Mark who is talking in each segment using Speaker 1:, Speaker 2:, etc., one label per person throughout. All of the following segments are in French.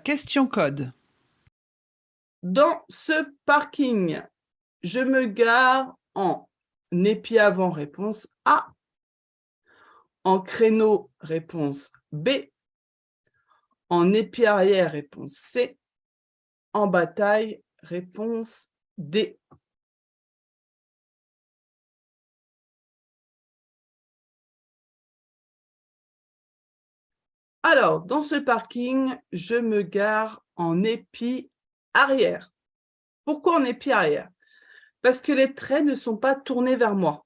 Speaker 1: question code.
Speaker 2: Dans ce parking, je me gare en épi avant, réponse A. En créneau, réponse B. En épi arrière, réponse C. En bataille, réponse D. Alors, dans ce parking, je me gare en épi arrière. Pourquoi en épi arrière? Parce que les traits ne sont pas tournés vers moi.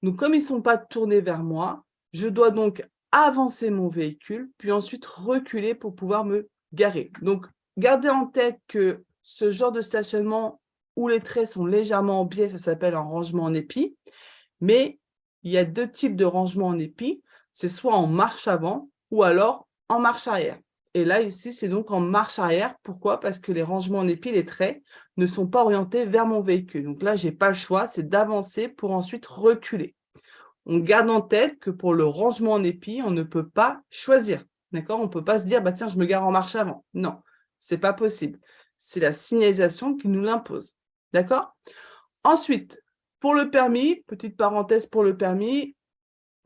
Speaker 2: Donc, comme ils ne sont pas tournés vers moi, je dois donc avancer mon véhicule, puis ensuite reculer pour pouvoir me garer. Donc, gardez en tête que ce genre de stationnement où les traits sont légèrement en biais, ça s'appelle un rangement en épi. Mais il y a deux types de rangement en épi. C'est soit en marche avant ou alors en marche arrière. Et là, ici, c'est donc en marche arrière. Pourquoi? Parce que les rangements en épi, les traits, ne sont pas orientés vers mon véhicule. Donc là, je n'ai pas le choix, c'est d'avancer pour ensuite reculer. On garde en tête que pour le rangement en épi, on ne peut pas choisir. D'accord? On ne peut pas se dire, bah, tiens, je me gare en marche avant. Non, ce n'est pas possible. C'est la signalisation qui nous l'impose. D'accord? Ensuite, pour le permis, petite parenthèse pour le permis,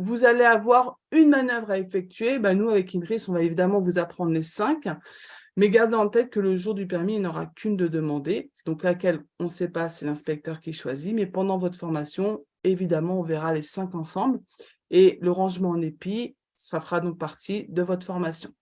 Speaker 2: vous allez avoir une manœuvre à effectuer. Ben, nous, avec Imris, on va évidemment vous apprendre les 5, mais gardez en tête que le jour du permis, il n'y en aura qu'une de demandée. Donc, laquelle on ne sait pas, c'est l'inspecteur qui choisit, mais pendant votre formation, évidemment, on verra les 5 ensemble. Et le rangement en épi, ça fera donc partie de votre formation.